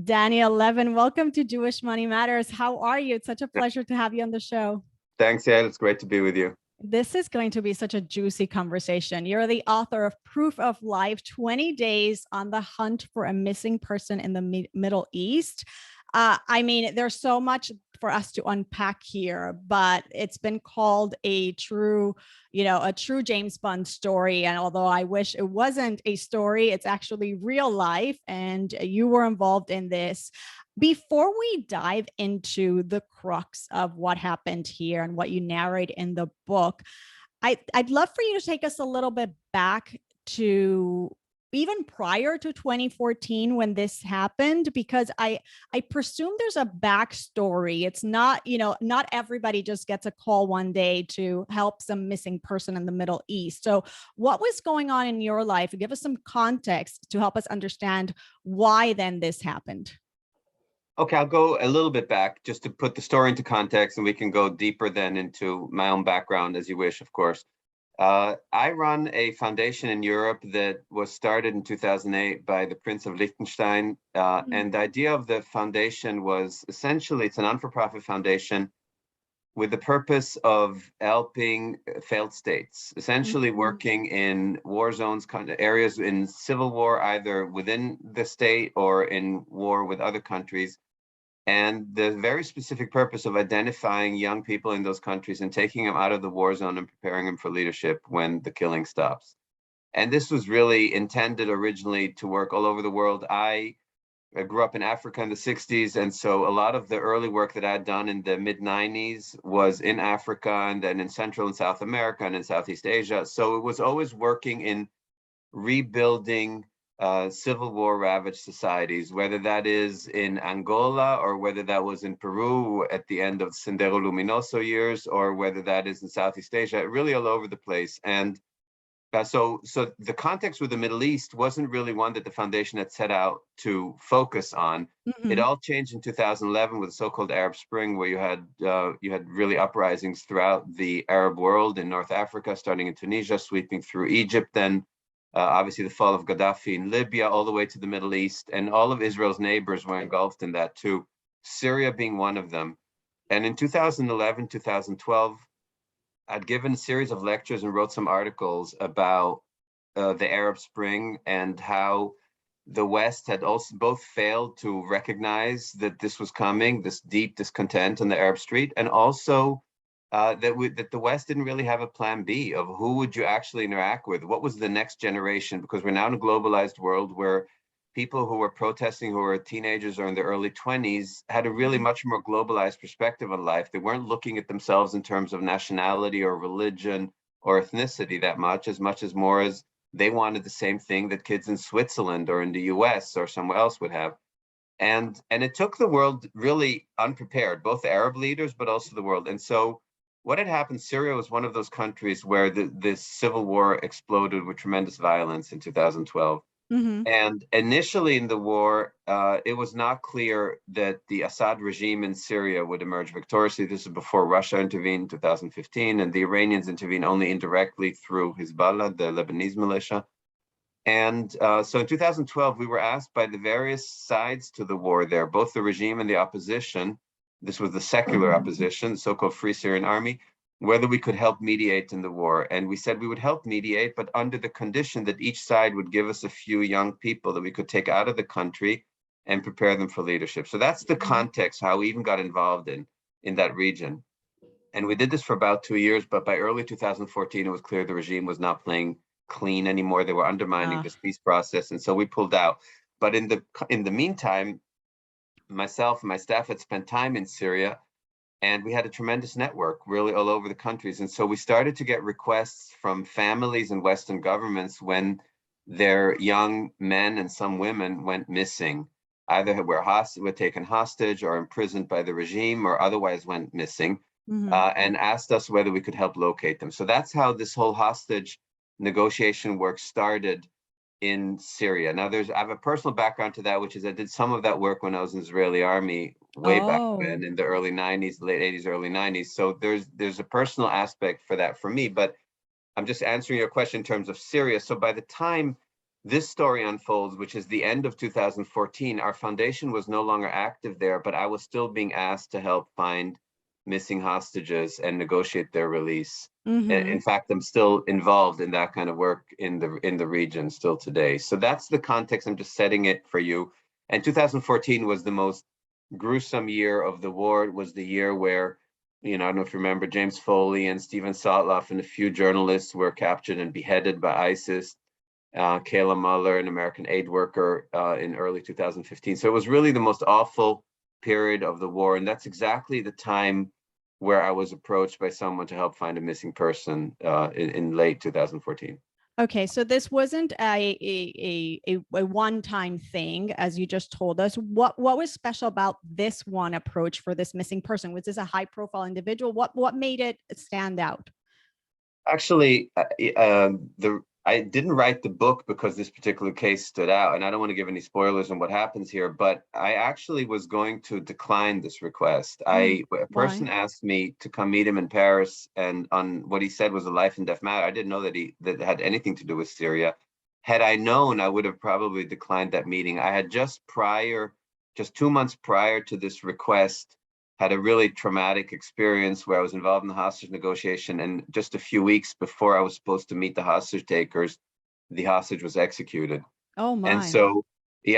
Daniel Levin, welcome to Jewish Money Matters. How are you? It's such a pleasure to have you on the show. Thanks, Yael. It's great to be with you. This is going to be such a juicy conversation. You're the author of Proof of Life 20 Days on the Hunt for a Missing Person in the Middle East. There's so much for us to unpack here, but it's been called a true James Bond story. And although I wish it wasn't a story, it's actually real life. And you were involved in this. Before we dive into the crux of what happened here and what you narrate in the book, I'd love for you to take us a little bit back to even prior to 2014 when this happened, because I presume there's a backstory. It's not, not everybody just gets a call one day to help some missing person in the Middle East. So what was going on in your life? Give us some context to help us understand why then this happened. Okay, I'll go a little bit back just to put the story into context, and we can go deeper then into my own background as you wish, of course. I run a foundation in Europe that was started in 2008 by the Prince of Liechtenstein. And the idea of the foundation was essentially it's a non-for-profit foundation with the purpose of helping failed states, essentially working in war zones, kind of areas in civil war, either within the state or in war with other countries. And the very specific purpose of identifying young people in those countries and taking them out of the war zone and preparing them for leadership when the killing stops. And this was really intended originally to work all over the world. I grew up in Africa in the 60s. And so a lot of the early work that I had done in the mid 90s was in Africa and then in Central and South America and in Southeast Asia. So it was always working in rebuilding civil war ravaged societies, whether that is in Angola or whether that was in Peru at the end of Sendero Luminoso years, or whether that is in Southeast Asia, really all over the place. And so the context with the Middle East wasn't really one that the foundation had set out to focus on. It all changed in 2011 with the so-called Arab Spring, where you had really uprisings throughout the Arab world in North Africa, starting in Tunisia, sweeping through Egypt, then obviously the fall of Gaddafi in Libya, all the way to the Middle East, and all of Israel's neighbors were engulfed in that too, Syria being one of them. And in 2011, 2012, I'd given a series of lectures and wrote some articles about the Arab Spring and how the West had also both failed to recognize that this was coming, this deep discontent on the Arab street, and also that the West didn't really have a plan B of who would you actually interact with? What was the next generation? Because we're now in a globalized world where people who were protesting, who were teenagers or in their early 20s, had a really much more globalized perspective on life. They weren't looking at themselves in terms of nationality or religion or ethnicity that much as more as they wanted the same thing that kids in Switzerland or in the US or somewhere else would have. And it took the world really unprepared, both the Arab leaders, but also the world. And so what had happened, Syria was one of those countries where this civil war exploded with tremendous violence in 2012. And initially in the war, it was not clear that the Assad regime in Syria would emerge victoriously. This is before Russia intervened in 2015, and the Iranians intervened only indirectly through Hezbollah, the Lebanese militia. And so in 2012, we were asked by the various sides to the war there, both the regime and the opposition, this was the secular opposition, so-called Free Syrian Army, whether we could help mediate in the war. And we said we would help mediate, but under the condition that each side would give us a few young people that we could take out of the country and prepare them for leadership. So that's the context, how we even got involved in that region. And we did this for about 2 years, but by early 2014, it was clear the regime was not playing clean anymore. They were undermining this peace process. And so we pulled out. But in the meantime, myself and my staff had spent time in Syria, and we had a tremendous network really all over the countries. And so we started to get requests from families and Western governments when their young men and some women went missing, either were taken hostage or imprisoned by the regime or otherwise went missing, and asked us whether we could help locate them. So that's how this whole hostage negotiation work started in Syria. Now, I have a personal background to that, which is I did some of that work when I was in the Israeli army way back then in the early 90s, late 80s, early 90s. So there's a personal aspect for that for me, but I'm just answering your question in terms of Syria. So by the time this story unfolds, which is the end of 2014. Our foundation was no longer active there, but I was still being asked to help find missing hostages and negotiate their release. In fact, I'm still involved in that kind of work in the region still today. So that's the context. I'm just setting it for you. And 2014 was the most gruesome year of the war. It was the year where, I don't know if you remember, James Foley and Stephen Sotloff and a few journalists were captured and beheaded by ISIS. Kayla Muller, an American aid worker, in early 2015. So it was really the most awful period of the war. And that's exactly the time where I was approached by someone to help find a missing person in late 2014. Okay, so this wasn't a one-time thing, as you just told us. What was special about this one approach for this missing person? Was this a high-profile individual? What made it stand out? Actually, I didn't write the book because this particular case stood out, and I don't want to give any spoilers on what happens here, but I actually was going to decline this request. A person asked me to come meet him in Paris, and on what he said was a life and death matter. I didn't know that had anything to do with Syria. Had I known, I would have probably declined that meeting. I had just 2 months prior to this request, had a really traumatic experience where I was involved in the hostage negotiation, and just a few weeks before I was supposed to meet the hostage takers, the hostage was executed. Oh my. And so,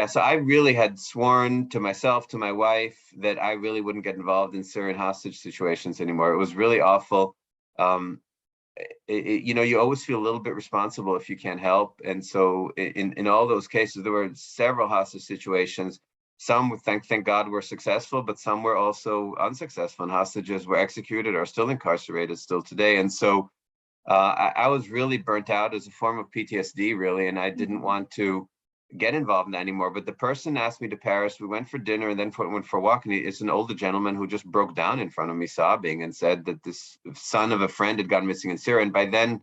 so I really had sworn to myself, to my wife, that I really wouldn't get involved in Syrian hostage situations anymore. It was really awful. You always feel a little bit responsible if you can't help. And so in all those cases, there were several hostage situations. Some, thank God, were successful, but some were also unsuccessful, and hostages were executed or still incarcerated still today. And so I was really burnt out as a form of PTSD, really, and I didn't want to get involved in that anymore. But the person asked me to Paris. We went for dinner and then went for a walk. And it's an older gentleman who just broke down in front of me sobbing and said that this son of a friend had gone missing in Syria. And by then,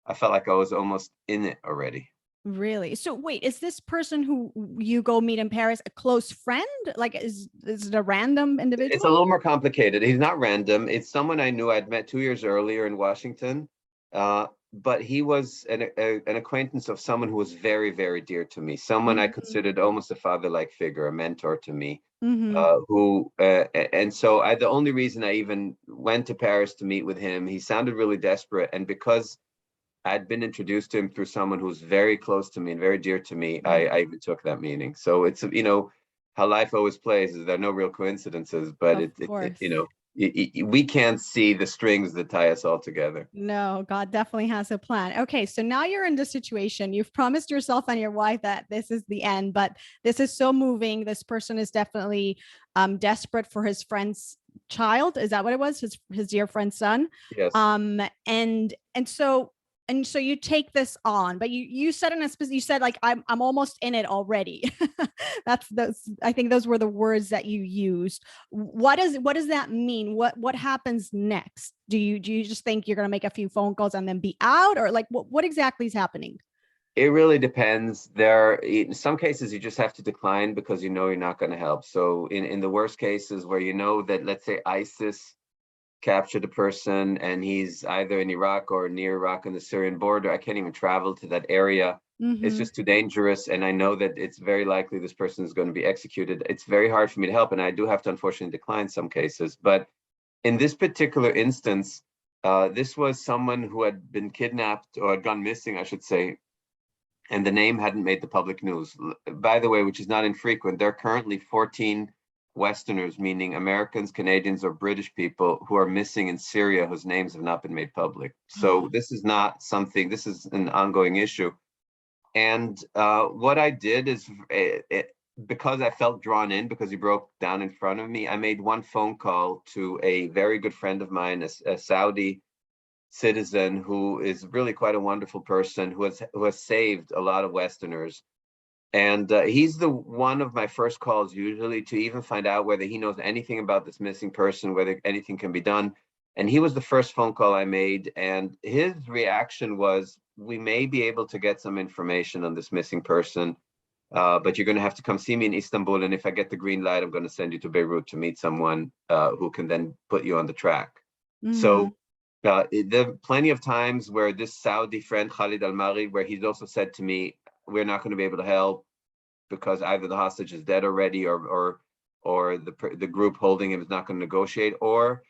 I felt like I was almost in it already. Really? So wait, is this person who you go meet in Paris a close friend? Like, is it a random individual? It's a little more complicated. He's not random. It's someone I knew I'd met 2 years earlier in Washington. But he was an acquaintance of someone who was very, very dear to me. Someone I considered almost a father-like figure, a mentor to me. And so the only reason I even went to Paris to meet with him, he sounded really desperate. And because I'd been introduced to him through someone who's very close to me and very dear to me, I even took that meeting. So it's, how life always plays, is there are no real coincidences, but we can't see the strings that tie us all together. No, God definitely has a plan. Okay, so now you're in this situation. You've promised yourself and your wife that this is the end, but this is so moving. This person is definitely desperate for his friend's child. Is that what it was? His dear friend's son? Yes. And so you take this on, but you said you said, like, I'm almost in it already. I think those were the words that you used. What does that mean? What happens next? Do you just think you're going to make a few phone calls and then be out, or like what exactly is happening? It really depends. In some cases you just have to decline because you're not going to help. So in the worst cases where that, let's say, ISIS captured a person and he's either in Iraq or near Iraq on the Syrian border, I can't even travel to that area. It's just too dangerous. And I know that it's very likely this person is going to be executed. It's very hard for me to help. And I do have to unfortunately decline some cases. But in this particular instance, this was someone who had been kidnapped or had gone missing, I should say. And the name hadn't made the public news. By the way, which is not infrequent, there are currently 14 Westerners, meaning Americans, Canadians, or British people, who are missing in Syria whose names have not been made public. So this is not something, this is an ongoing issue. And what I did is, because I felt drawn in, because he broke down in front of me, I made one phone call to a very good friend of mine, a Saudi citizen who is really quite a wonderful person, who has saved a lot of Westerners. And he's the one of my first calls usually to even find out whether he knows anything about this missing person, whether anything can be done. And he was the first phone call I made. And his reaction was, we may be able to get some information on this missing person, but you're going to have to come see me in Istanbul. And if I get the green light, I'm going to send you to Beirut to meet someone who can then put you on the track. So there are plenty of times where this Saudi friend, Khalid Al-Mari, where he's also said to me, we're not going to be able to help because either the hostage is dead already, or the group holding him is not going to negotiate, or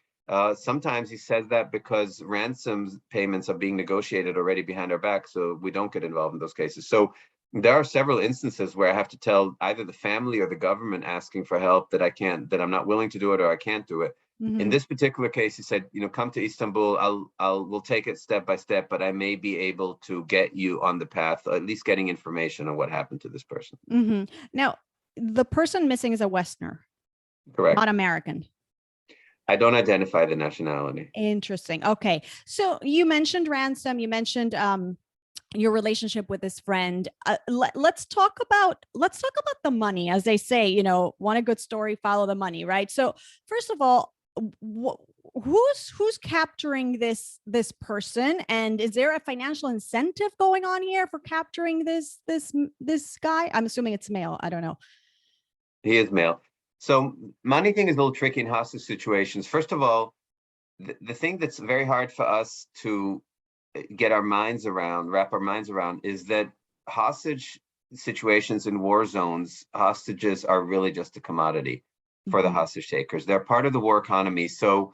sometimes he says that because ransom payments are being negotiated already behind our back, so we don't get involved in those cases. So there are several instances where I have to tell either the family or the government asking for help that I'm not willing to do it, or I can't do it. In this particular case, he said, come to Istanbul. We'll take it step by step, but I may be able to get you on the path, or at least getting information on what happened to this person. Now, the person missing is a Westerner, Correct. not American. I don't identify the nationality. Interesting. Okay. So you mentioned ransom. You mentioned your relationship with this friend. Let's talk about the money. As they say, want a good story, follow the money, right? So first of all, who's capturing this person, and is there a financial incentive going on here for capturing this guy? I'm assuming it's male. I don't know. He is male. So money thing is a little tricky in hostage situations. First of all, the thing that's very hard for us to wrap our minds around is that hostage situations in war zones, hostages are really just a commodity for the hostage takers. They're part of the war economy. So,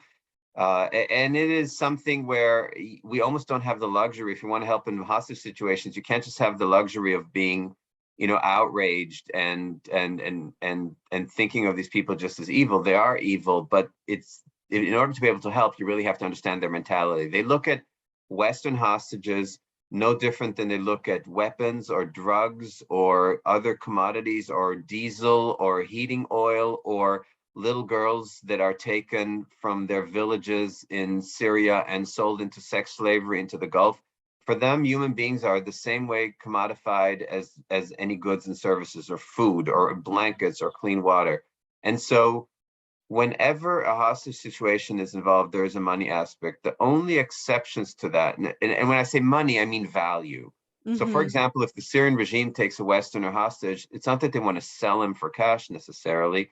and it is something where we almost don't have the luxury. If you want to help in hostage situations, you can't just have the luxury of being outraged and thinking of these people just as evil. They are evil, but in order to be able to help, you really have to understand their mentality. They look at Western hostages no different than they look at weapons or drugs or other commodities or diesel or heating oil or little girls that are taken from their villages in Syria and sold into sex slavery into the Gulf. For them, human beings are the same way commodified as any goods and services or food or blankets or clean water. And so whenever a hostage situation is involved, there is a money aspect. The only exceptions to that, and when I say money, I mean value. So for example, if the Syrian regime takes a Westerner hostage, it's not that they want to sell him for cash necessarily.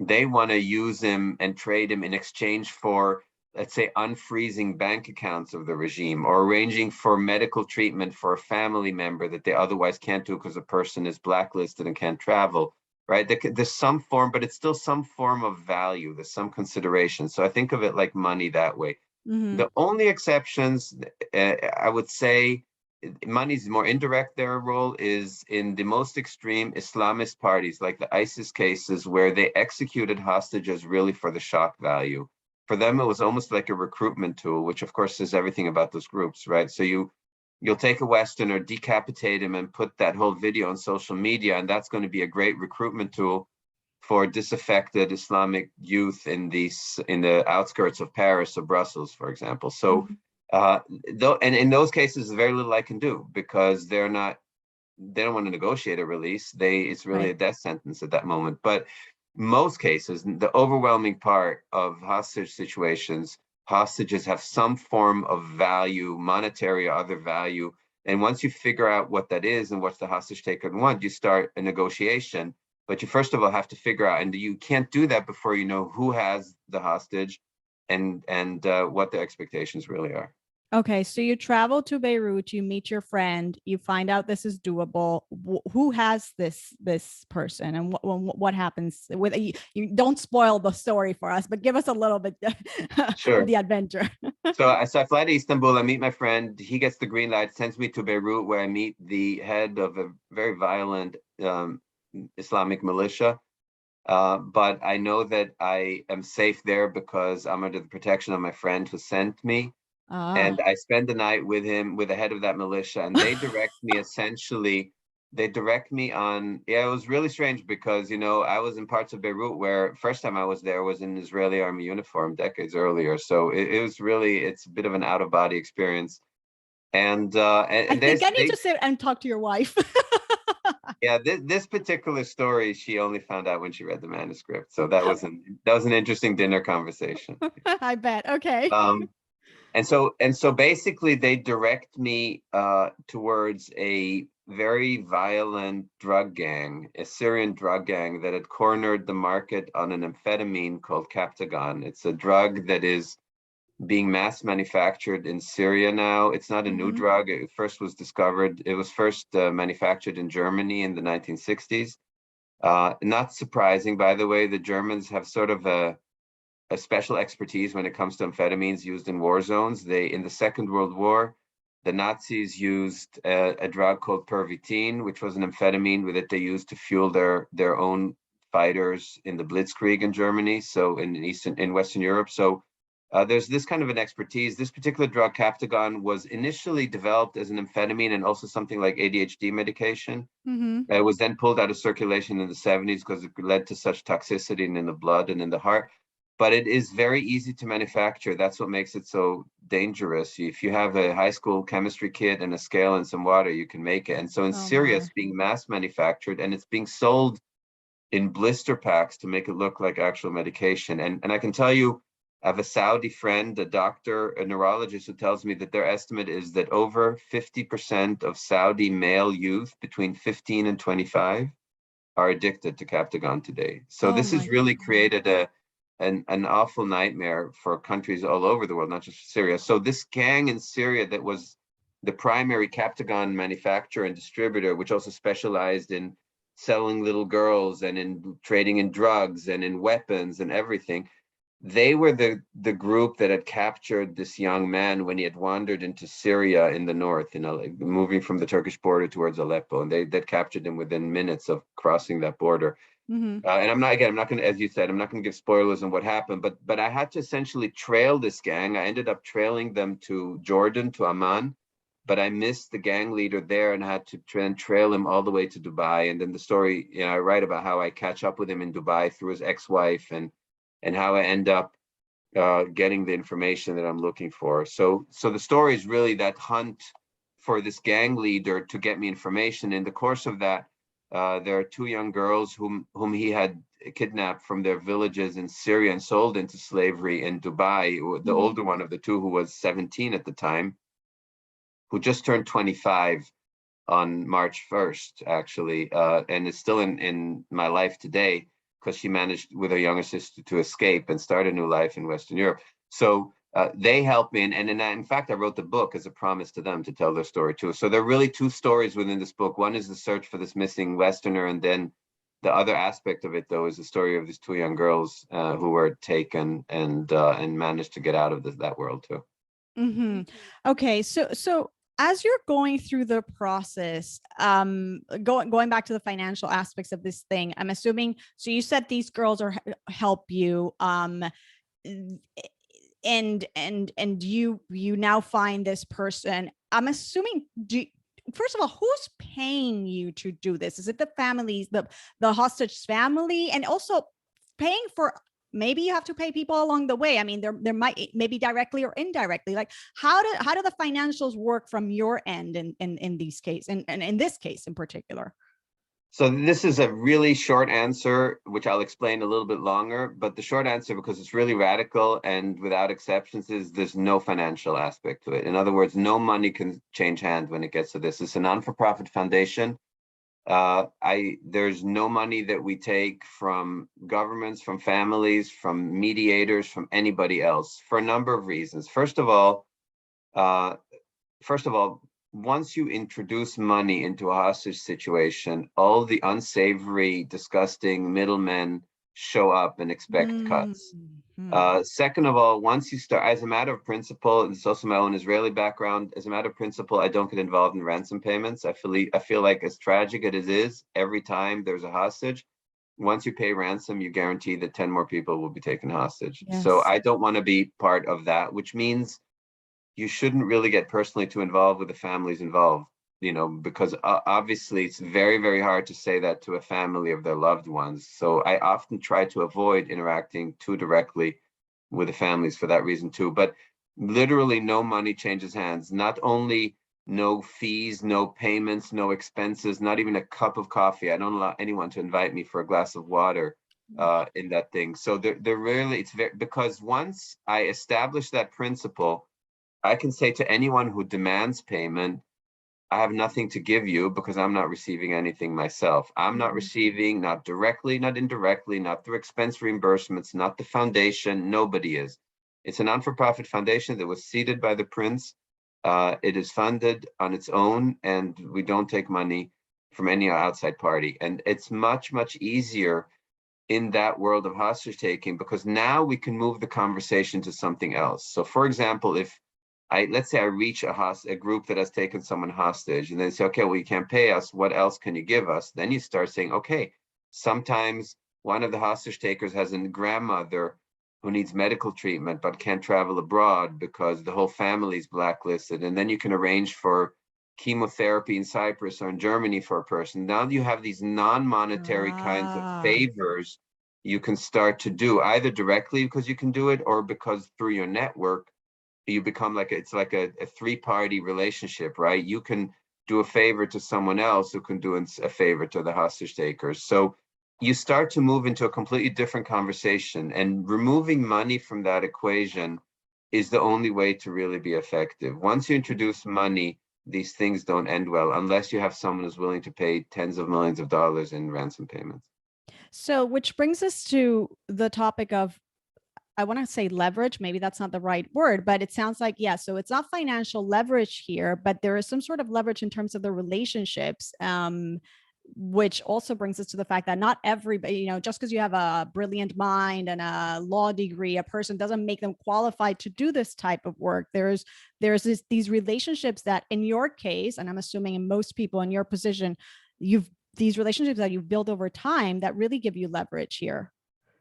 They want to use him and trade him in exchange for, let's say, unfreezing bank accounts of the regime, or arranging for medical treatment for a family member that they otherwise can't do because a person is blacklisted and can't travel, right? There's some form, but it's still some form of value. There's some consideration. So I think of it like money that way. The only exceptions, I would say, money's more indirect. Their role is in the most extreme Islamist parties, like the ISIS cases, where they executed hostages really for the shock value. For them, it was almost like a recruitment tool, which of course says everything about those groups, right? So you'll take a Westerner, decapitate him, and put that whole video on social media, and that's going to be a great recruitment tool for disaffected Islamic youth in the outskirts of Paris or Brussels, for example. So, and in those cases, there's very little I can do, because they don't want to negotiate a release. It's really a death sentence at that moment. But most cases, the overwhelming part of hostage situations, hostages have some form of value, monetary or other value. And once you figure out what that is and what the hostage taker wants, you start a negotiation. But you first of all have to figure out, and you can't do that before you know who has the hostage and what the expectations really are. Okay, so you travel to Beirut, you meet your friend, you find out this is doable. Who has this person, and what happens with you? Don't spoil the story for us, but give us a little bit Sure. of the adventure. So I fly to Istanbul, I meet my friend, he gets the green light, sends me to Beirut, where I meet the head of a very violent Islamic militia. But I know that I am safe there because I'm under the protection of my friend who sent me. And I spend the night with him, with the head of that militia, and they direct me on, it was really strange because, I was in parts of Beirut where first time I was there was in Israeli army uniform decades earlier. So it's a bit of an out of body experience. And I think I need to sit and talk to your wife. Yeah, this particular story, she only found out when she read the manuscript. So that was an interesting dinner conversation. I bet. Okay. And so basically they direct me towards a very violent drug gang, a Syrian drug gang that had cornered the market on an amphetamine called Captagon. It's a drug that is being mass manufactured in Syria now. It's not a new drug. It first was discovered, it was first manufactured in Germany in the 1960s. Not surprising, by the way, the Germans have sort of a special expertise when it comes to amphetamines used in war zones. In the Second World War, the Nazis used a drug called pervitin, which was an amphetamine that they used to fuel their own fighters in the Blitzkrieg in Germany, so in Western Europe. So there's this kind of an expertise. This particular drug, Captagon, was initially developed as an amphetamine and also something like ADHD medication. It was then pulled out of circulation in the 70s because it led to such toxicity in the blood and in the heart. But it is very easy to manufacture. That's what makes it so dangerous. If you have a high school chemistry kit and a scale and some water, you can make it. And so in Syria, it's being mass manufactured and it's being sold in blister packs to make it look like actual medication. And I can tell you, I have a Saudi friend, a doctor, a neurologist, who tells me that their estimate is that over 50% of Saudi male youth between 15 and 25 are addicted to Captagon today. So this has really created an awful nightmare for countries all over the world, not just Syria. So this gang in Syria that was the primary Captagon manufacturer and distributor, which also specialized in selling little girls and in trading in drugs and in weapons and everything, they were the group that had captured this young man when he had wandered into Syria in the north, moving from the Turkish border towards Aleppo, and they captured him within minutes of crossing that border. And I'm not going to, as you said, I'm not going to give spoilers on what happened, but I had to essentially trail this gang. I ended up trailing them to Jordan, to Amman, but I missed the gang leader there and had to trail him all the way to Dubai. And then the story, I write about how I catch up with him in Dubai through his ex-wife and how I end up getting the information that I'm looking for. So the story is really that hunt for this gang leader to get me information. In the course of that, there are two young girls whom he had kidnapped from their villages in Syria and sold into slavery in Dubai. The older one of the two, who was 17 at the time, who just turned 25 on March 1st, actually, and is still in my life today, because she managed with her younger sister to escape and start a new life in Western Europe. So they helped me. And in fact, I wrote the book as a promise to them to tell their story too. So there are really two stories within this book. One is the search for this missing Westerner. And then the other aspect of it, though, is the story of these two young girls who were taken and managed to get out of that world too. Okay. So as you're going through the process, going back to the financial aspects of this thing, I'm assuming, so you said these girls help you, and you now find this person. I'm assuming, first of all, who's paying you to do this? Is it the families, the hostage family, and also paying for, maybe you have to pay people along the way. I mean, there might, maybe directly or indirectly, like how do the financials work from your end in these cases, and in this case in particular? So this is a really short answer, which I'll explain a little bit longer, but the short answer, because it's really radical and without exceptions, is there's no financial aspect to it. In other words, no money can change hands when it gets to this. It's a non-for-profit foundation. There's no money that we take from governments, from families, from mediators, from anybody else, for a number of reasons. First of all, once you introduce money into a hostage situation, all the unsavory, disgusting middlemen show up and expect cuts. Second of all, once you start, as a matter of principle, and it's also my own Israeli background, as a matter of principle, I don't get involved in ransom payments. I feel like, as tragic as it is, every time there's a hostage, once you pay ransom, you guarantee that 10 more people will be taken hostage. Yes. So I don't want to be part of that, which means you shouldn't really get personally too involved with the families involved, because obviously it's very, very hard to say that to a family of their loved ones. So I often try to avoid interacting too directly with the families for that reason too. But literally no money changes hands. Not only no fees, no payments, no expenses, not even a cup of coffee. I don't allow anyone to invite me for a glass of water in that thing. So they're really, because once I establish that principle, I can say to anyone who demands payment, I have nothing to give you because I'm not receiving anything myself. I'm not receiving, not directly, not indirectly, not through expense reimbursements, not the foundation. Nobody is. It's a non-for-profit foundation that was seeded by the prince. It is funded on its own, and we don't take money from any outside party. And it's much, much easier in that world of hostage taking, because now we can move the conversation to something else. So for example, if let's say I reach a group that has taken someone hostage, and they say, okay, well, you can't pay us. What else can you give us? Then you start saying, okay, sometimes one of the hostage takers has a grandmother who needs medical treatment but can't travel abroad because the whole family is blacklisted. And then you can arrange for chemotherapy in Cyprus or in Germany for a person. Now you have these non-monetary kinds of favors you can start to do, either directly because you can do it, or because through your network, you become like, it's like a three-party relationship, right? You can do a favor to someone else who can do a favor to the hostage takers. So you start to move into a completely different conversation, and removing money from that equation is the only way to really be effective. Once you introduce money, these things don't end well unless you have someone who's willing to pay tens of millions of dollars in ransom payments. So, which brings us to the topic of, I want to say leverage. Maybe that's not the right word, but it sounds like, yeah. So it's not financial leverage here, but there is some sort of leverage in terms of the relationships, which also brings us to the fact that not everybody, just because you have a brilliant mind and a law degree, a person doesn't make them qualified to do this type of work. There's these relationships that, in your case, and I'm assuming in most people in your position, these relationships that you've built over time that really give you leverage here.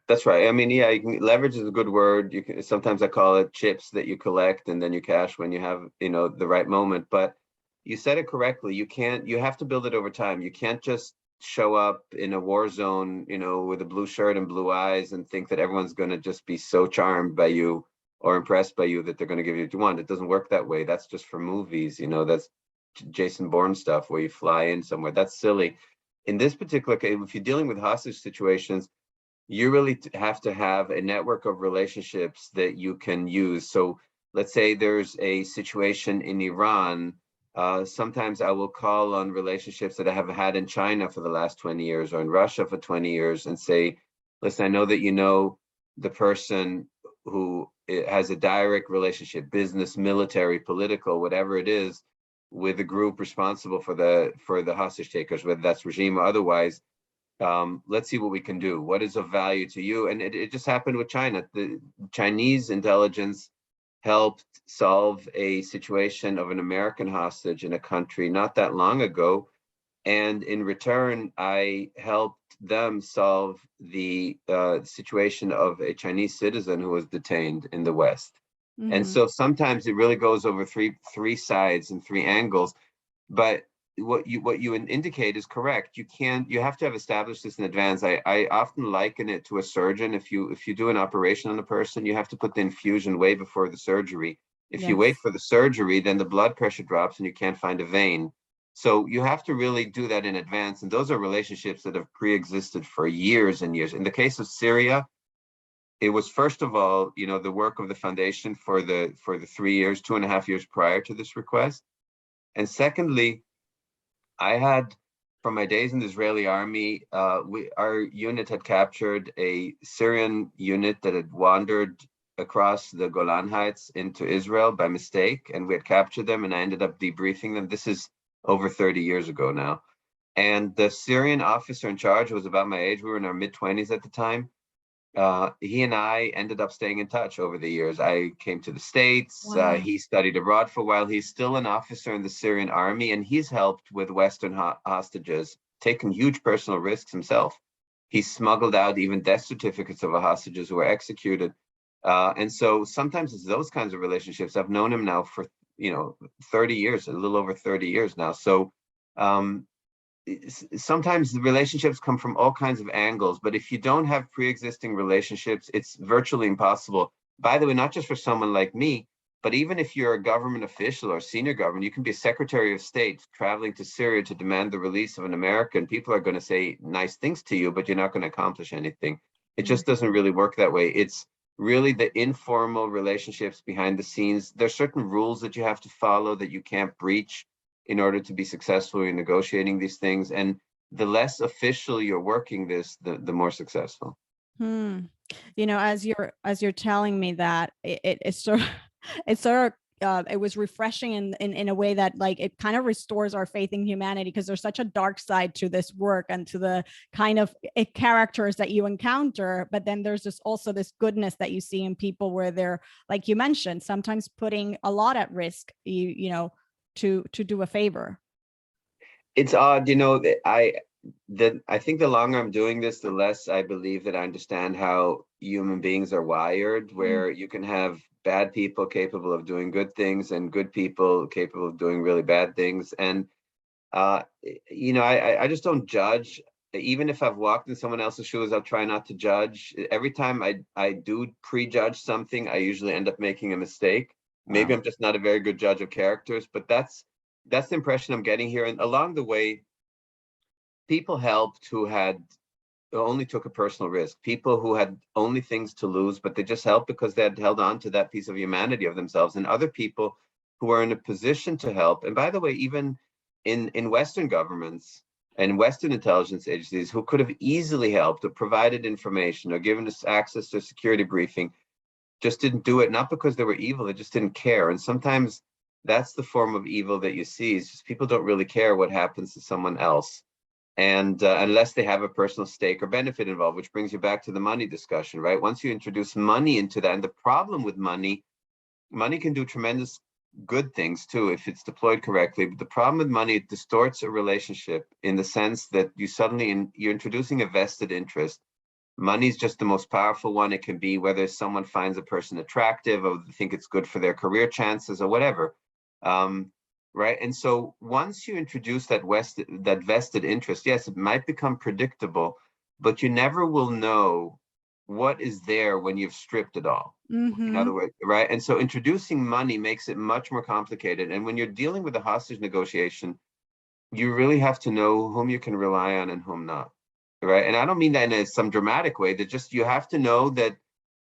That's right. I mean, yeah, leverage is a good word. Sometimes I call it chips that you collect and then you cash when you have, the right moment. But you said it correctly. You have to build it over time. You can't just show up in a war zone, with a blue shirt and blue eyes and think that everyone's going to just be so charmed by you or impressed by you that they're going to give you what you want. It doesn't work that way. That's just for movies. That's Jason Bourne stuff where you fly in somewhere. That's silly. In this particular case, if you're dealing with hostage situations, you really have to have a network of relationships that you can use. So let's say there's a situation in Iran. Sometimes I will call on relationships that I have had in China for the last 20 years or in Russia for 20 years and say, listen, I know that you know the person who has a direct relationship, business, military, political, whatever it is, with a group responsible for the hostage takers, whether that's regime or otherwise. Let's see what we can do. What is of value to you? And it just happened with China. The Chinese intelligence helped solve a situation of an American hostage in a country not that long ago. And in return, I helped them solve the situation of a Chinese citizen who was detained in the West. Mm-hmm. And so sometimes it really goes over three sides and three angles. But what you indicate is correct. You have to have established this in advance. I often liken it to a surgeon. If you do an operation on a person, you have to put the infusion way before the surgery. If you wait for the surgery, then the blood pressure drops and you can't find a vein. So you have to really do that in advance. And those are relationships that have pre-existed for years and years. In the case of Syria, it was, first of all, the work of the foundation for the 3 years, 2.5 years prior to this request. And secondly, I had, from my days in the Israeli army, our unit had captured a Syrian unit that had wandered across the Golan Heights into Israel by mistake, and we had captured them, and I ended up debriefing them. This is over 30 years ago now. And the Syrian officer in charge was about my age. We were in our mid-20s at the time. He and I ended up staying in touch over the years. I came to the States. Wow. He studied abroad for a while. He's still an officer in the Syrian army, and he's helped with Western hostages, taken huge personal risks himself. He smuggled out even death certificates of hostages who were executed. And so sometimes it's those kinds of relationships. I've known him now for, 30 years, a little over 30 years now. So sometimes the relationships come from all kinds of angles, but if you don't have pre-existing relationships, it's virtually impossible. By the way, not just for someone like me, but even if you're a government official or senior government, you can be a Secretary of State traveling to Syria to demand the release of an American. People are going to say nice things to you, but you're not going to accomplish anything. It just doesn't really work that way. It's really the informal relationships behind the scenes. There's certain rules that you have to follow that you can't breach in order to be successful in negotiating these things. And the less official you're working this, the more successful. Hmm. As you're telling me that, it's sort of it's sort of it was refreshing in a way that, like, it kind of restores our faith in humanity, because there's such a dark side to this work and to the kind of characters that you encounter, but then there's also this goodness that you see in people, where they're, like you mentioned, sometimes putting a lot at risk, to do a favor. It's odd, that I think the longer I'm doing this, the less I believe that I understand how human beings are wired, Mm. where you can have bad people capable of doing good things and good people capable of doing really bad things. And I just don't judge. Even if I've walked in someone else's shoes, I'll try not to judge. Every time I do prejudge something, I usually end up making a mistake. Maybe Wow. I'm just not a very good judge of characters, but that's the impression I'm getting here. And along the way, people helped who only took a personal risk. People who had only things to lose, but they just helped because they had held on to that piece of humanity of themselves. And other people who are in a position to help. And by the way, even in Western governments and Western intelligence agencies who could have easily helped or provided information or given us access to a security briefing, just didn't do it, not because they were evil, they just didn't care. And sometimes that's the form of evil that you see, is just people don't really care what happens to someone else. And unless they have a personal stake or benefit involved, which brings you back to the money discussion, right? Once you introduce money into that, and the problem with money can do tremendous good things too if it's deployed correctly. But the problem with money, it distorts a relationship in the sense that you're introducing a vested interest. Money is just the most powerful one it can be, whether someone finds a person attractive or think it's good for their career chances or whatever. Right. And so once you introduce that vested interest, yes, it might become predictable, but you never will know what is there when you've stripped it all. In Mm-hmm. other words, right? And so introducing money makes it much more complicated. And when you're dealing with a hostage negotiation, you really have to know whom you can rely on and whom not. Right. And I don't mean that in some dramatic way, that just you have to know that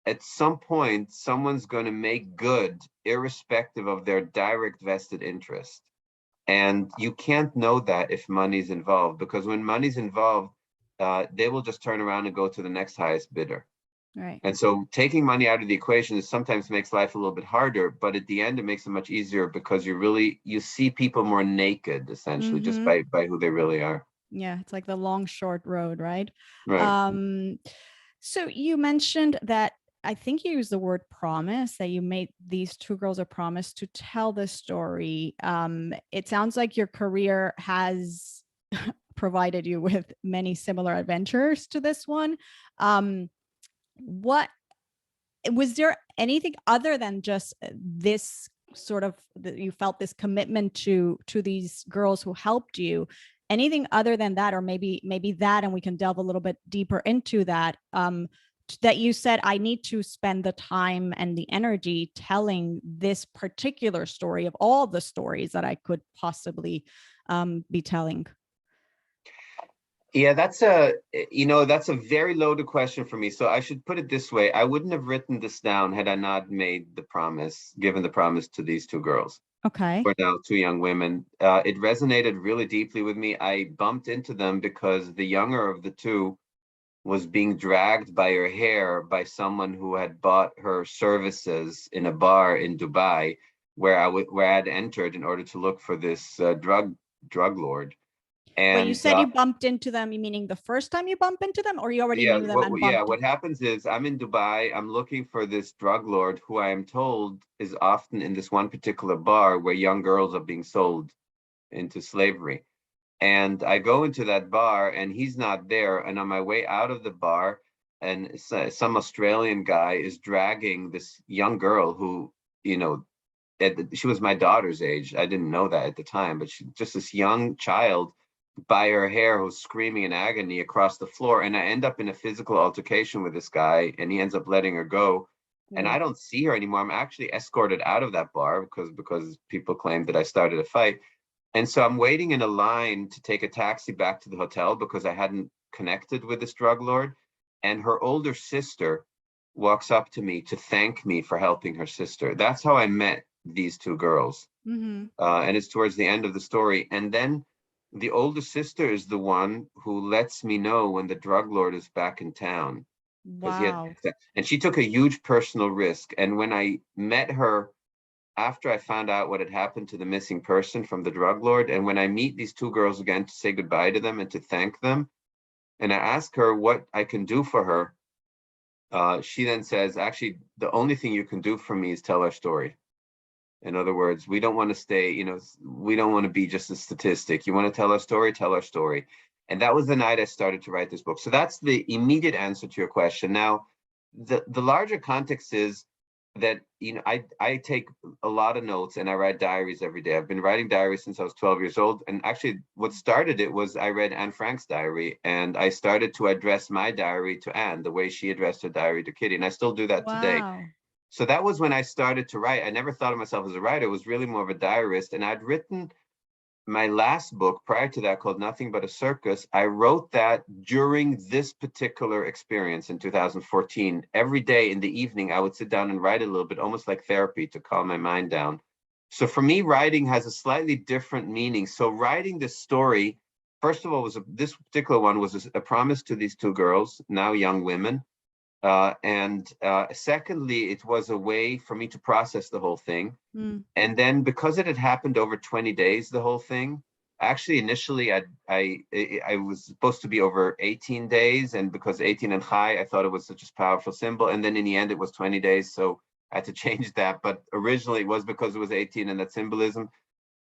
at some point someone's going to make good irrespective of their direct vested interest. And you can't know that if money's involved, because when money's involved, they will just turn around and go to the next highest bidder. Right. And so taking money out of the equation is sometimes makes life a little bit harder, but at the end it makes it much easier because you see people more naked, essentially, just Mm-hmm. by who they really are. Yeah, it's like the long short road, right? Right. um so you mentioned that, I think you used the word promise, that you made these two girls a promise to tell the story. It sounds like your career has provided you with many similar adventures to this one. What Was there anything other than just this sort of, that you felt this commitment to these girls who helped you, anything other than that, or maybe that, and we can delve a little bit deeper into that, that you said, I need to spend the time and the energy telling this particular story of all the stories that I could possibly be telling? Yeah, that's a very loaded question for me. So I should put it this way. I wouldn't have written this down had I not given the promise to these two girls, Okay. or now two young women. It resonated really deeply with me. I bumped into them because the younger of the two was being dragged by her hair by someone who had bought her services in a bar in Dubai, where I had entered in order to look for this drug lord. When you And said you bumped into them, you meaning the first time you bump into them, or you already yeah, knew them and bumped what happens is I'm in Dubai. I'm looking for this drug lord who I am told is often in this one particular bar where young girls are being sold into slavery. And I go into that bar and he's not there. And on my way out of the bar, and some Australian guy is dragging this young girl who, you know, she was my daughter's age. I didn't know that at the time, but just this young child by her hair who's screaming in agony across the floor. And I end up in a physical altercation with this guy and he ends up letting her go. And I Whoa. don't see her anymore. I'm actually escorted out of that bar because people claim that I started a fight. And so I'm waiting in a line to take a taxi back to the hotel because I hadn't connected with this drug lord. And her older sister walks up to me to thank me for helping her sister. That's how I met these two girls. Mm-hmm. And it's towards the end of the story. And then the older sister is the one who lets me know when the drug lord is back in town. because he had, Wow. and she took a huge personal risk. And when I met her after I found out what had happened to the missing person from the drug lord, and when I meet these two girls again to say goodbye to them and to thank them, and I ask her what I can do for her, she then says, actually, the only thing you can do for me is tell our story. In other words, we don't want to stay, we don't want to be just a statistic. You want to tell our story, tell our story. And that was the night I started to write this book. So that's the immediate answer to your question. Now, the larger context is that, I take a lot of notes and I write diaries every day. I've been writing diaries since I was 12 years old. And actually what started it was I read Anne Frank's diary, and I started to address my diary to Anne the way she addressed her diary to Kitty. And I still do that today. Wow. So that was when I started to write. I never thought of myself as a writer. It was really more of a diarist. And I'd written my last book prior to that, called Nothing But a Circus. I wrote that during this particular experience in 2014. Every day in the evening, I would sit down and write a little bit, almost like therapy, to calm my mind down. So for me, writing has a slightly different meaning. So writing this story, first of all, this particular one was a promise to these two girls, now young women. And secondly, it was a way for me to process the whole thing. Mm. And then because it had happened over 20 days, the whole thing, actually initially I was supposed to be over 18 days. And because 18 and Chai, I thought it was such a powerful symbol. And then in the end, it was 20 days. So I had to change that. But originally it was because it was 18 and that symbolism.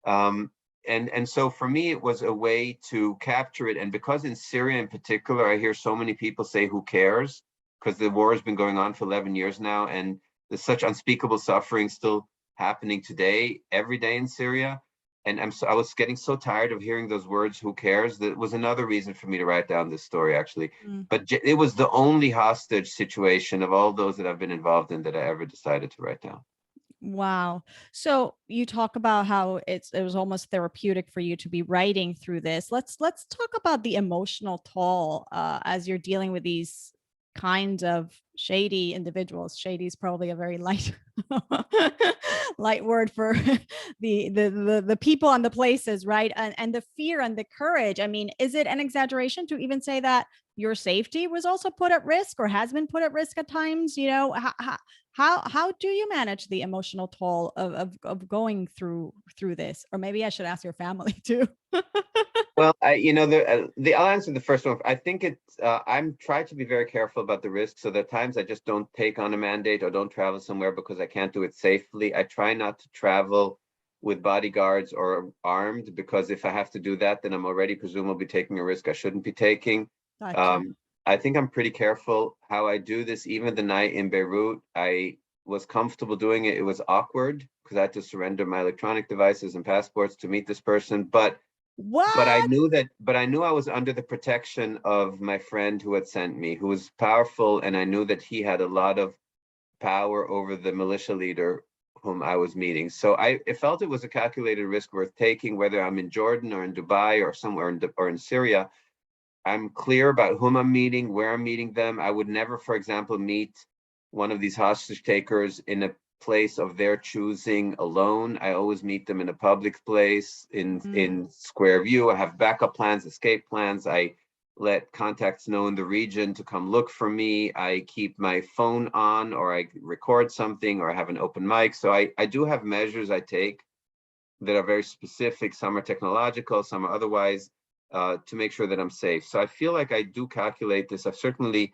And so for me, it was a way to capture it. And because in Syria in particular, I hear so many people say, who cares? Because the war has been going on for 11 years now, and there's such unspeakable suffering still happening today, every day in Syria. And I was getting so tired of hearing those words, who cares? That was another reason for me to write down this story, actually. Mm. But it was the only hostage situation of all those that I've been involved in that I ever decided to write down. Wow. So you talk about how it was almost therapeutic for you to be writing through this. Let's talk about the emotional toll as you're dealing with these kinds of shady individuals. Shady is probably a very light light word for the people and the places, right? And the fear and the courage. I mean, is it an exaggeration to even say that your safety was also put at risk or has been put at risk at times? How do you manage the emotional toll of going through this? Or maybe I should ask your family too. Well, I'll answer the first one. I think I'm trying to be very careful about the risks. So there are times I just don't take on a mandate or don't travel somewhere because I can't do it safely. I try not to travel with bodyguards or armed, because if I have to do that, then I'm already presumably taking a risk I shouldn't be taking. Gotcha. I think I'm pretty careful how I do this. Even the night in Beirut, I was comfortable doing it. It was awkward because I had to surrender my electronic devices and passports to meet this person. But I What? knew I was under the protection of my friend who had sent me, who was powerful. And I knew that he had a lot of power over the militia leader whom I was meeting. So I felt it was a calculated risk worth taking, whether I'm in Jordan or in Dubai or somewhere or in Syria. I'm clear about whom I'm meeting, where I'm meeting them. I would never, for example, meet one of these hostage takers in a place of their choosing alone. I always meet them in a public place, in square view. I have backup plans, escape plans. I let contacts know in the region to come look for me. I keep my phone on, or I record something, or I have an open mic. So I do have measures I take that are very specific. Some are technological, some are otherwise, to make sure that I'm safe. So I feel like I do calculate this. I've certainly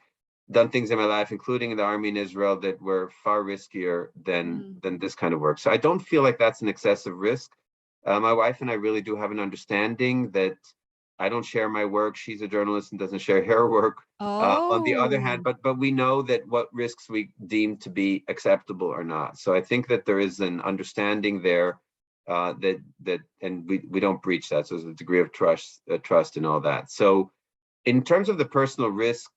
done things in my life, including in the army in Israel, that were far riskier than this kind of work. So I don't feel like that's an excessive risk. My wife and I really do have an understanding that I don't share my work. She's a journalist and doesn't share her work. On the other hand, Oh. but we know that what risks we deem to be acceptable or not. So I think that there is an understanding there, and we don't breach that. So there's a degree of trust and all that. So in terms of the personal risk,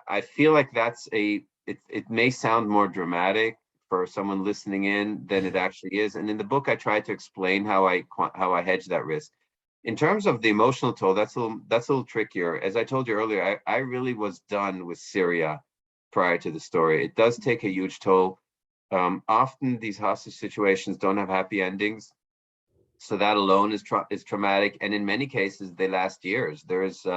I feel like it may sound more dramatic for someone listening in than it actually is. And in the book, I try to explain how I hedge that risk. In terms of the emotional toll, that's a little trickier. As I told you earlier, I really was done with Syria prior to the story. It does take a huge toll. Often these hostage situations don't have happy endings. So that alone is traumatic. And in many cases, they last years. There is,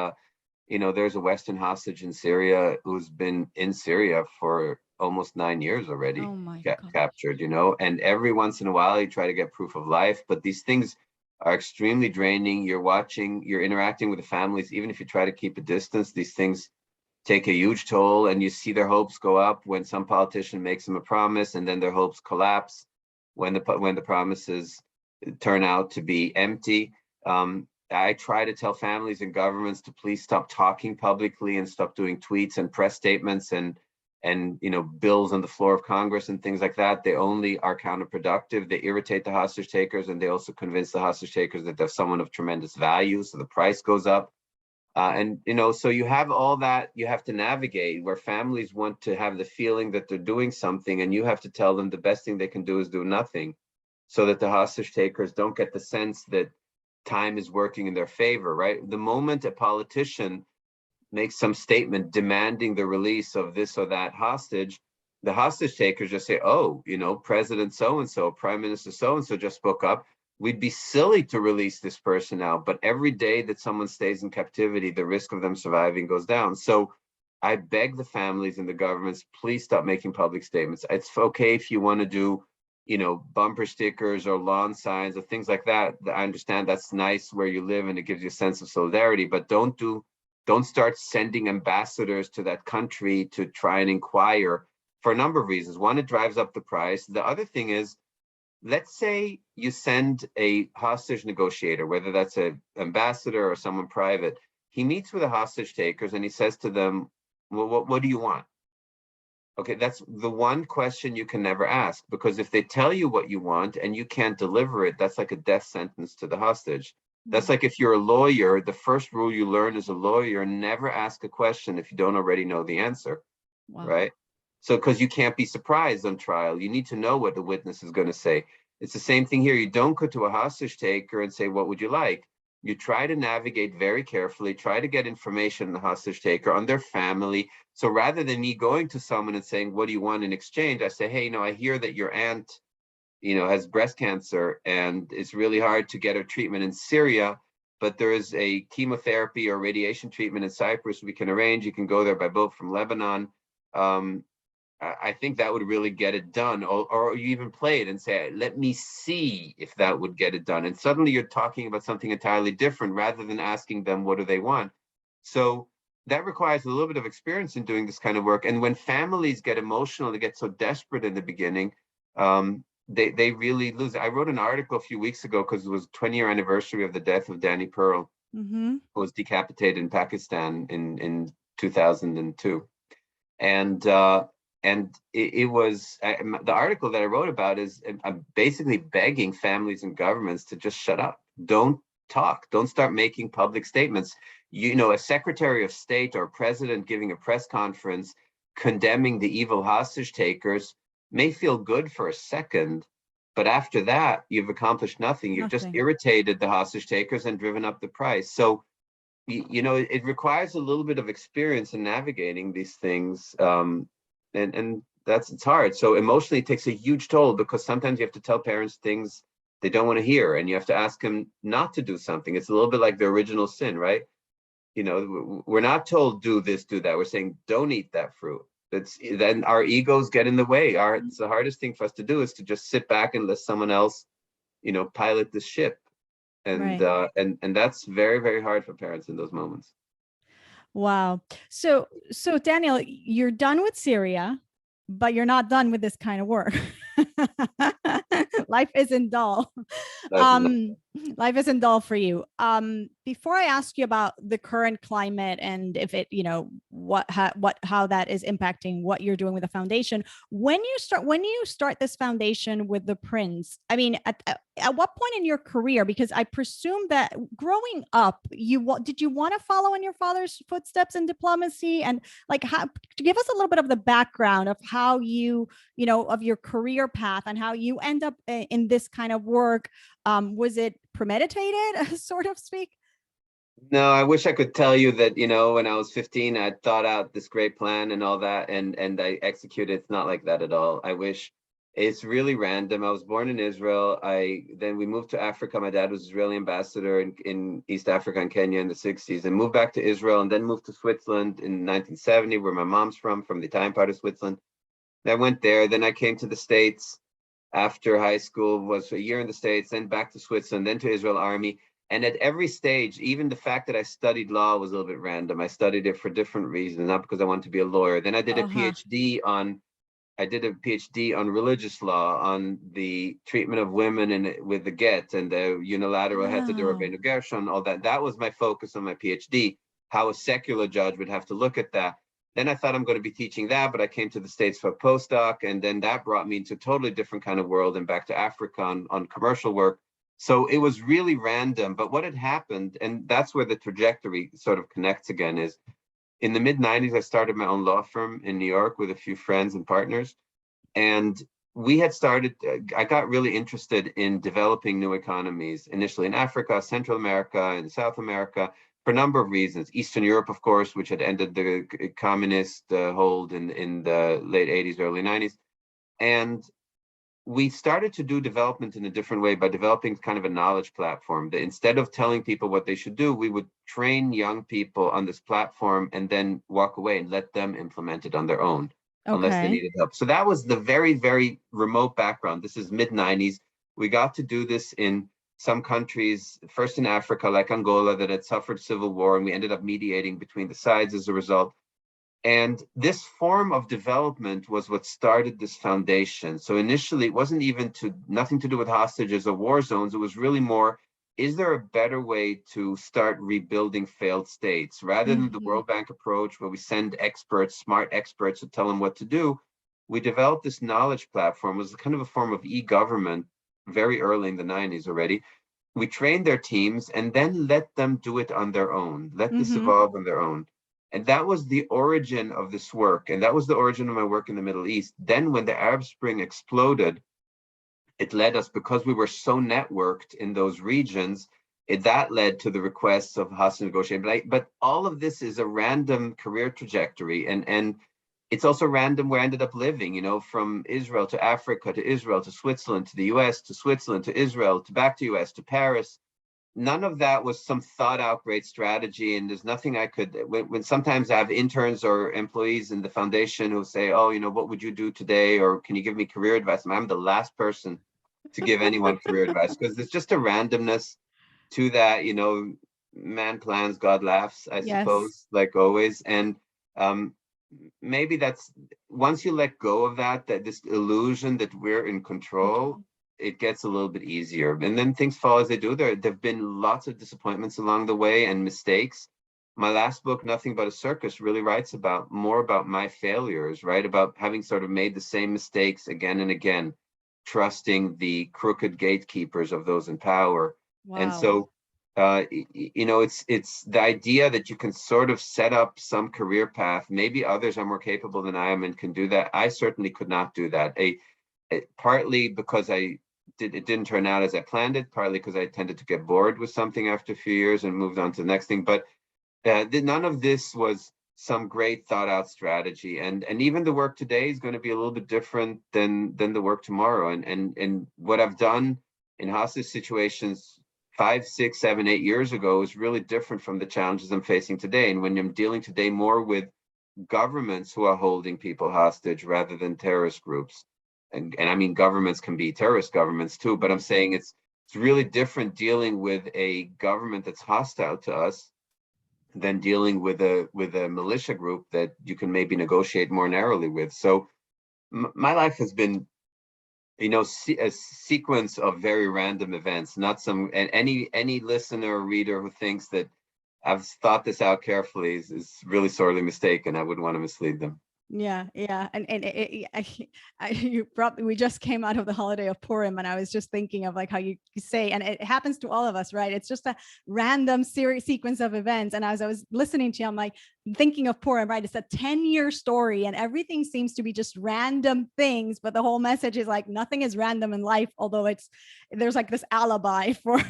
there's a Western hostage in Syria who's been in Syria for almost 9 years already, Oh my God. captured, and every once in a while you try to get proof of life, but these things are extremely draining. You're interacting with the families, even if you try to keep a distance, these things take a huge toll, and you see their hopes go up when some politician makes them a promise, and then their hopes collapse when the promises turn out to be empty. I try to tell families and governments to please stop talking publicly and stop doing tweets and press statements and bills on the floor of Congress and things like that. They only are counterproductive. They irritate the hostage takers, and they also convince the hostage takers that they're someone of tremendous value, so the price goes up. So you have all that you have to navigate, where families want to have the feeling that they're doing something, and you have to tell them the best thing they can do is do nothing, so that the hostage takers don't get the sense that time is working in their favor, right? The moment a politician makes some statement demanding the release of this or that hostage, the hostage takers just say, oh, President so-and-so, Prime Minister so-and-so just spoke up. We'd be silly to release this person now, but every day that someone stays in captivity, the risk of them surviving goes down. So I beg the families and the governments, please stop making public statements. It's okay if you want to do, bumper stickers or lawn signs or things like that. I understand that's nice where you live and it gives you a sense of solidarity, but don't start sending ambassadors to that country to try and inquire for a number of reasons. One, it drives up the price. The other thing is, let's say you send a hostage negotiator, whether that's an ambassador or someone private. He meets with the hostage takers and he says to them, well, what do you want? Okay, that's the one question you can never ask, because if they tell you what you want and you can't deliver it, that's like a death sentence to the hostage. That's like if you're a lawyer, the first rule you learn as a lawyer, never ask a question if you don't already know the answer, right? So, because you can't be surprised on trial, you need to know what the witness is going to say. It's the same thing here. You don't go to a hostage taker and say, what would you like? You try to navigate very carefully, try to get information on the hostage taker, on their family. So rather than me going to someone and saying, what do you want in exchange? I say, hey, I hear that your aunt, has breast cancer and it's really hard to get her treatment in Syria, but there is a chemotherapy or radiation treatment in Cyprus we can arrange. You can go there by boat from Lebanon. I think that would really get it done. Or you even play it and say, let me see if that would get it done. And suddenly you're talking about something entirely different rather than asking them, what do they want? So that requires a little bit of experience in doing this kind of work. And when families get emotional, they get so desperate in the beginning, they really lose. I wrote an article a few weeks ago because it was 20-year anniversary of the death of Danny Pearl, who was decapitated in Pakistan in 2002. And it was the article that I wrote about is I'm basically begging families and governments to just shut up. Don't talk. Don't start making public statements. A Secretary of State or president giving a press conference condemning the evil hostage takers may feel good for a second, but after that, you've accomplished nothing. You've just irritated the hostage takers and driven up the price. So, it requires a little bit of experience in navigating these things. And it's hard. So emotionally, it takes a huge toll, because sometimes you have to tell parents things they don't want to hear, and you have to ask them not to do something. It's a little bit like the original sin, right? We're not told do this, do that. We're saying don't eat that fruit. Then our egos get in the way. It's the hardest thing for us to do is to just sit back and let someone else, pilot the ship. And and that's very, very hard for parents in those moments. Wow. So Daniel, you're done with Syria, but you're not done with this kind of work. Life isn't dull. Life isn't dull for you. Before I ask you about the current climate and if it, how that is impacting what you're doing with the foundation, when you start this foundation with the Prince, I mean, at what point in your career? Because I presume that growing up, did you want to follow in your father's footsteps in diplomacy, and how to give us a little bit of the background of how of your career path and how you end up in this kind of work. Was it premeditated, sort of speak? No, I wish I could tell you that, when I was 15, I thought out this great plan and all that, and I executed. It's not like that at all. I wish It's really random. I was born in Israel. Then we moved to Africa. My dad was Israeli ambassador in East Africa and Kenya in the 60s, and moved back to Israel, and then moved to Switzerland in 1970, where my mom's from the Italian part of Switzerland. I went there. Then I came to the States after high school, was a year in the States, then back to Switzerland, then to Israel Army. And at every stage, even the fact that I studied law was a little bit random. I studied it for different reasons, not because I wanted to be a lawyer. Then I did a PhD on religious law, on the treatment of women and with the get and the unilateral Wow. heterodox gershon, all that. That was my focus on my PhD, how a secular judge would have to look at that. Then I thought I'm going to be teaching that, but I came to the States for a postdoc, and then that brought me into a totally different kind of world and back to Africa on commercial work. So it was really random, but what had happened, and that's where the trajectory sort of connects again, is in the mid-90s, I started my own law firm in New York with a few friends and partners. And we had started, I got really interested in developing new economies, initially in Africa, Central America, and South America, for a number of reasons. Eastern Europe, of course, which had ended the communist hold in the late 80s, early 90s. And we started to do development in a different way by developing kind of a knowledge platform that instead of telling people what they should do, we would train young people on this platform and then walk away and let them implement it on their own, unless they Okay. needed help. So that was the very, very remote background. This is mid-90s. We got to do this in some countries, first in Africa, like Angola, that had suffered civil war, and we ended up mediating between the sides as a result. And this form of development was what started this foundation. So initially, it wasn't even nothing to do with hostages or war zones. It was really more, is there a better way to start rebuilding failed states? Rather than the World Bank approach, where we send experts, smart experts to tell them what to do, we developed this knowledge platform. It was kind of a form of e-government very early in the 90s already. We trained their teams and then let them do it on their own, let this evolve on their own. And that was the origin of this work. And that was the origin of my work in the Middle East. Then when the Arab Spring exploded, it led us, because we were so networked in those regions, that led to the requests of hostage negotiation. But all of this is a random career trajectory. And it's also random where I ended up living, from Israel to Africa, to Israel, to Switzerland, to the US, to Switzerland, to Israel, to back to US, to Paris. None of that was some thought out great strategy. And there's nothing I could, when sometimes I have interns or employees in the foundation who say, oh, what would you do today? Or can you give me career advice? I'm the last person to give anyone career advice, because there's just a randomness to that, man plans, God laughs, I Yes. suppose, like always. And maybe that's, once you let go of that this illusion that we're in control, it gets a little bit easier. And then things fall as they do. There've been lots of disappointments along the way and mistakes. My last book, Nothing But a Circus, really writes more about my failures, right? About having sort of made the same mistakes again and again, trusting the crooked gatekeepers of those in power. And Wow. so, it's the idea that you can sort of set up some career path. Maybe others are more capable than I am and can do that. I certainly could not do that. Partly because it didn't turn out as I planned it, partly because I tended to get bored with something after a few years and moved on to the next thing. But none of this was some great thought out strategy. And even the work today is going to be a little bit different than the work tomorrow. And what I've done in hostage situations 5, 6, 7, 8 years ago is really different from the challenges I'm facing today. And when I'm dealing today more with governments who are holding people hostage rather than terrorist groups. And I mean, governments can be terrorist governments too, but I'm saying it's really different dealing with a government that's hostile to us than dealing with a militia group that you can maybe negotiate more narrowly with. So my life has been, a sequence of very random events, not any listener or reader who thinks that I've thought this out carefully is really sorely mistaken. I wouldn't want to mislead them. Yeah, and we just came out of the holiday of Purim, and I was just thinking of like how you say, and it happens to all of us, right? It's just a random series sequence of events. And as I was listening to you, I'm like, thinking of Purim, right? It's a 10-year story and everything seems to be just random things, but the whole message is like nothing is random in life, although there's like this alibi for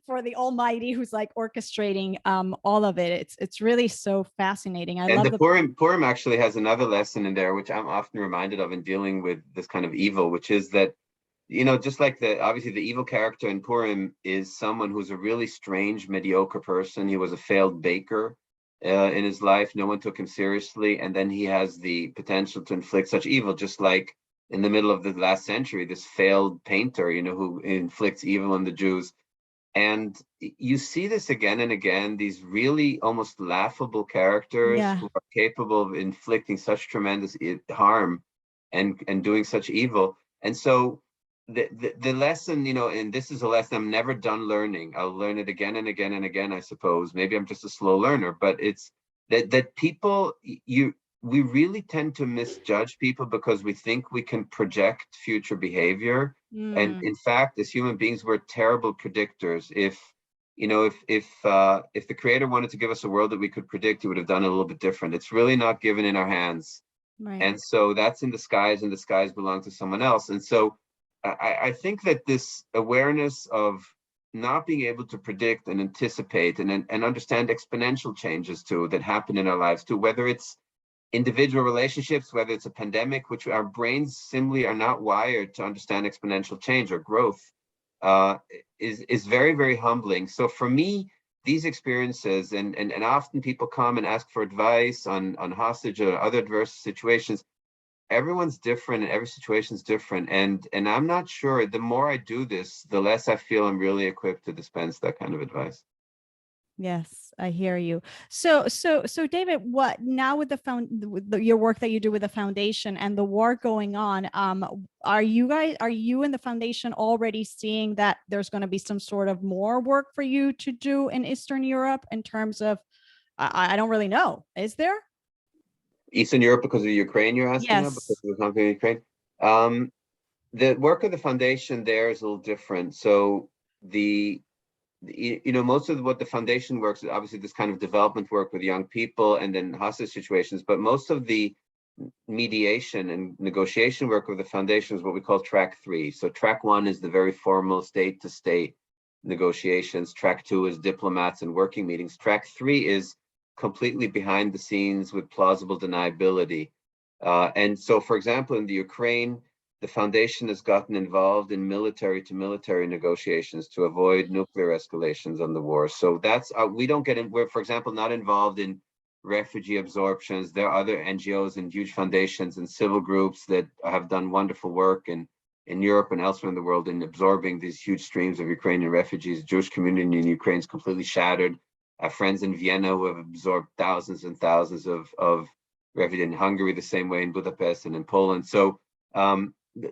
for the Almighty who's like orchestrating all of it. It's really so fascinating. I And love the the Purim actually has another lesson in there, which I'm often reminded of in dealing with this kind of evil, which is that, just like obviously the evil character in Purim is someone who's a really strange, mediocre person. He was a failed baker in his life. No one took him seriously. And then he has the potential to inflict such evil, just like in the middle of the last century, this failed painter, who inflicts evil on the Jews. And you see this again and again, these really almost laughable characters yeah who are capable of inflicting such tremendous harm and doing such evil. And so the lesson, and this is a lesson I'm never done learning. I'll learn it again and again and again, I suppose. Maybe I'm just a slow learner, but it's that people, we really tend to misjudge people because we think we can project future behavior. And mm, in fact, as human beings, we're terrible predictors. If the creator wanted to give us a world that we could predict, he would have done it a little bit different. It's really not given in our hands. right. And so that's in the skies, and the skies belong to someone else. And so I think that this awareness of not being able to predict and anticipate and understand exponential changes too that happen in our lives too, whether it's individual relationships, whether it's a pandemic, which our brains simply are not wired to understand exponential change or growth, is very, very humbling. So for me, these experiences, and often people come and ask for advice on hostage or other adverse situations. Everyone's different and every situation's different. And I'm not sure, the more I do this, the less I feel I'm really equipped to dispense that kind of advice. Yes, I hear you. So David, what now with your work that you do with the foundation and the war going on, are you in the foundation already seeing that there's going to be some sort of more work for you to do in Eastern Europe in terms of, I don't really know. Is there? Eastern Europe, because of Ukraine, you're asking now, because Yes. of the conflict in Ukraine. The work of the foundation there is a little different. So most of what the foundation works is obviously this kind of development work with young people and then hostage situations, but most of the mediation and negotiation work of the foundation is what we call track 3. So track 1 is the very formal state to state negotiations. Track 2 is diplomats and working meetings. Track 3 is completely behind the scenes with plausible deniability. And so, for example, in the Ukraine, the foundation has gotten involved in military to military negotiations to avoid nuclear escalations on the war. So that's, we don't get in, we're, for example, not involved in refugee absorptions. There are other NGOs and huge foundations and civil groups that have done wonderful work in Europe and elsewhere in the world in absorbing these huge streams of Ukrainian refugees. Jewish community in Ukraine is completely shattered. Our friends in Vienna who have absorbed thousands and thousands of refugees, in Hungary the same way, in Budapest and in Poland. So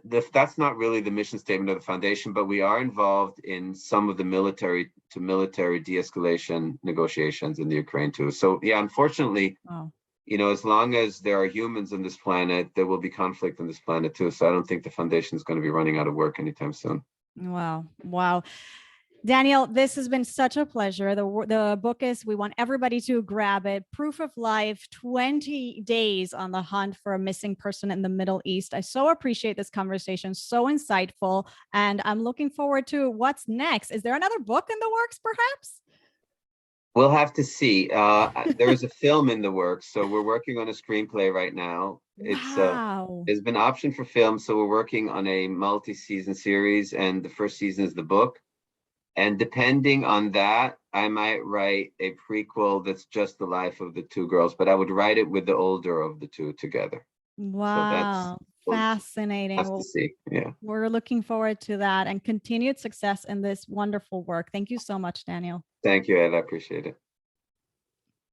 that's not really the mission statement of the foundation, but we are involved in some of the military to military de-escalation negotiations in the Ukraine too. So yeah, unfortunately, Wow. as long as there are humans on this planet, there will be conflict on this planet too. So I don't think the foundation is going to be running out of work anytime soon. Wow. Wow. Daniel, this has been such a pleasure. The book is, we want everybody to grab it. Proof of Life, 20 days on the hunt for a missing person in the Middle East. I so appreciate this conversation. So insightful. And I'm looking forward to what's next. Is there another book in the works, perhaps? We'll have to see. There is a film in the works, so we're working on a screenplay right now. Wow. There's been option for film, so we're working on a multi-season series, and the first season is the book. And depending on that, I might write a prequel that's just the life of the two girls, but I would write it with the older of the two together. So Wow. we'll Fascinating. have to Well, see. Yeah. we're looking forward to that and continued success in this wonderful work. Thank you so much, Daniel. Thank you, Ed. I appreciate it.